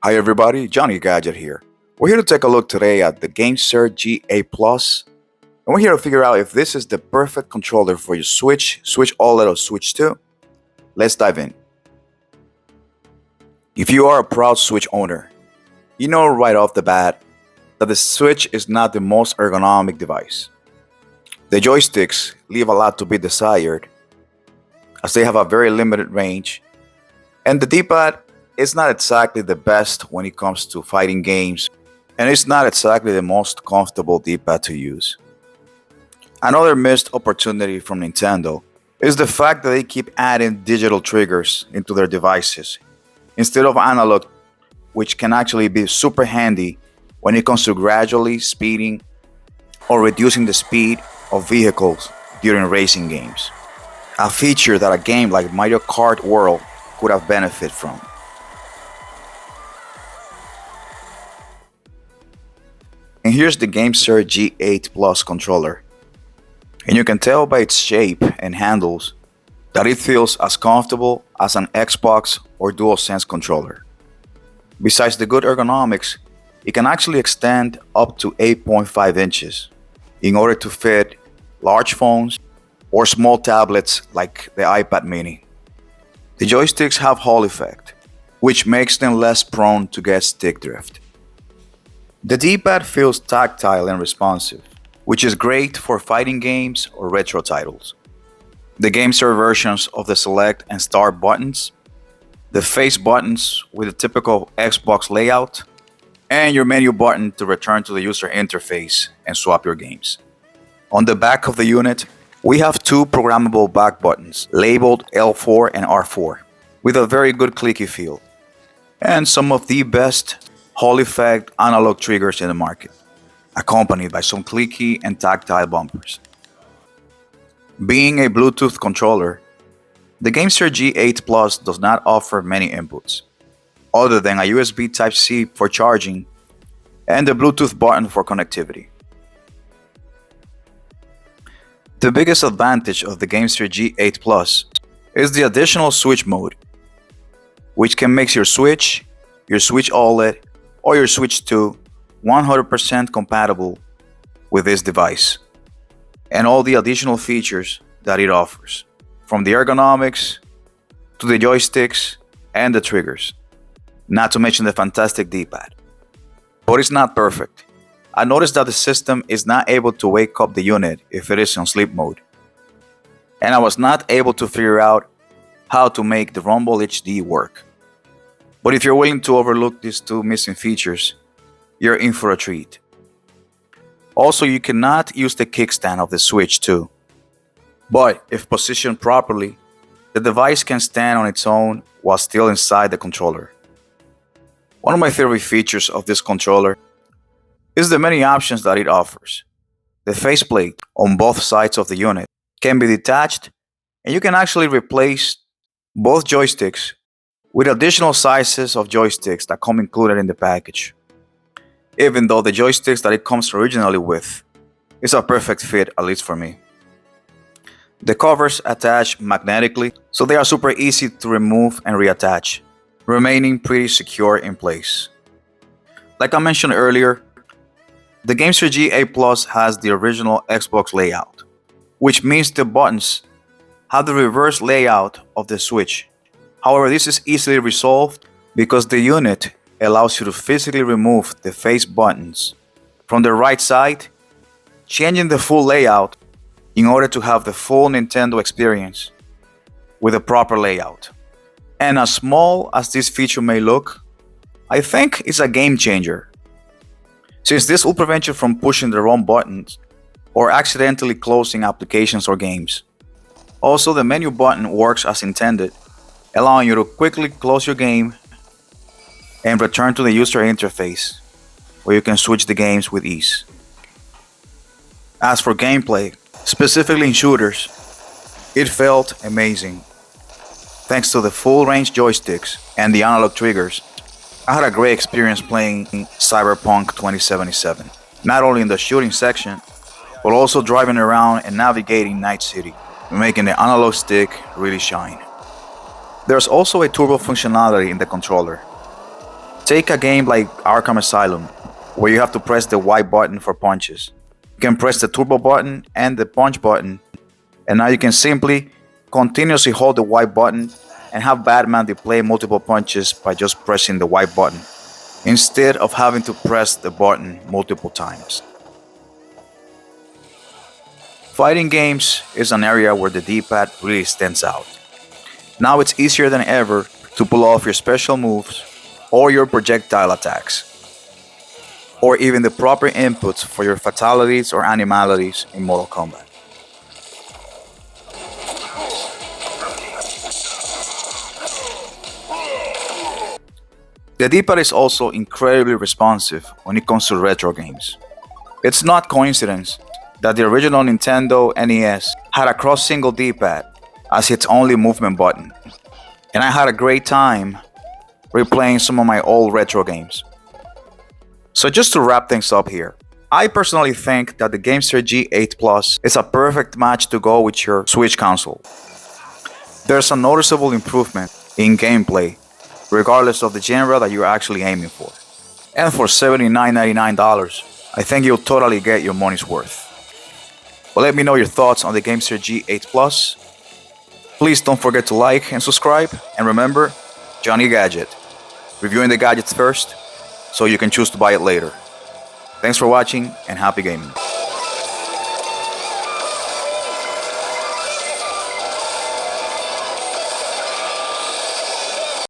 Hi everybody, Johnny Gadget here. We're here to take a look today at the Gamesir G8 Plus, and we're here to figure out if this is the perfect controller for your Switch OLED or Switch 2. Let's dive in. If you are a proud Switch owner, you know right off the bat that the Switch is not the most ergonomic device. The joysticks leave a lot to be desired, as they have a very limited range, and the D-pad is not exactly the best when it comes to fighting games, and it's not exactly the most comfortable D-pad to use. Another missed opportunity from Nintendo is the fact that they keep adding digital triggers into their devices instead of analog, which can actually be super handy when it comes to gradually speeding or reducing the speed of vehicles during racing games. A feature that a game like Mario Kart World could have benefited from. And here's the Gamesir G8 Plus controller. And you can tell by its shape and handles that it feels as comfortable as an Xbox or DualSense controller. Besides the good ergonomics, it can actually extend up to 8.5 inches in order to fit large phones or small tablets like the iPad mini. The joysticks have Hall effect, which makes them less prone to get stick drift. The D-pad feels tactile and responsive, which is great for fighting games or retro titles. The Gamesir versions of the select and start buttons, the face buttons with the typical Xbox layout, and your menu button to return to the user interface and swap your games. On the back of the unit, we have two programmable back buttons labeled L4 and R4 with a very good clicky feel, and some of the best Hall effect analog triggers in the market, accompanied by some clicky and tactile bumpers. Being a Bluetooth controller, the Gamesir G8 Plus does not offer many inputs, other than a USB Type-C for charging and the Bluetooth button for connectivity. The biggest advantage of the Gamesir G8 Plus is the additional Switch mode, which can make your Switch OLED, or your Switch 2 100% compatible with this device, and all the additional features that it offers, from the ergonomics to the joysticks and the triggers, not to mention the fantastic D-pad. But it's not perfect. I noticed that the system is not able to wake up the unit if it is on sleep mode, and I was not able to figure out how to make the Rumble HD work. But if you're willing to overlook these two missing features, you're in for a treat. Also, you cannot use the kickstand of the Switch 2, but if positioned properly, the device can stand on its own while still inside the controller. One of my favorite features of this controller is the many options that it offers. The faceplate on both sides of the unit can be detached, and you can actually replace both joysticks with additional sizes of joysticks that come included in the package, even though the joysticks that it comes originally with is a perfect fit, at least for me. The covers attach magnetically, so they are super easy to remove and reattach, remaining pretty secure in place. Like I mentioned earlier, the Gamesir G8 Plus has the original Xbox layout, which means the buttons have the reverse layout of the Switch. However, this is easily resolved because the unit allows you to physically remove the face buttons from the right side, changing the full layout in order to have the full Nintendo experience with a proper layout. And as small as this feature may look, I think it's a game changer, since this will prevent you from pushing the wrong buttons or accidentally closing applications or games. Also, the menu button works as intended, allowing you to quickly close your game and return to the user interface, where you can switch the games with ease. As for gameplay, specifically in shooters, it felt amazing. Thanks to the full range joysticks and the analog triggers, I had a great experience playing Cyberpunk 2077, not only in the shooting section, but also driving around and navigating Night City, making the analog stick really shine. There's also a turbo functionality in the controller. Take a game like Arkham Asylum, where you have to press the Y button for punches. You can press the turbo button and the punch button, and now you can simply continuously hold the Y button and have Batman display multiple punches by just pressing the Y button, instead of having to press the button multiple times. Fighting games is an area where the D-pad really stands out. Now it's easier than ever to pull off your special moves or your projectile attacks, or even the proper inputs for your fatalities or animalities in Mortal Kombat. The D-pad is also incredibly responsive when it comes to retro games. It's not coincidence that the original Nintendo NES had a cross-single D-pad as its only movement button, and I had a great time replaying some of my old retro games. So just to wrap things up here, I personally think that the Gamesir G8 Plus is a perfect match to go with your Switch console. There's a noticeable improvement in gameplay regardless of the genre that you're actually aiming for. And for $79.99, I think you'll totally get your money's worth. But let me know your thoughts on the Gamesir G8 Plus. Please don't forget to like and subscribe, and remember, Johnny Gadget, reviewing the gadgets first so you can choose to buy it later. Thanks for watching and happy gaming.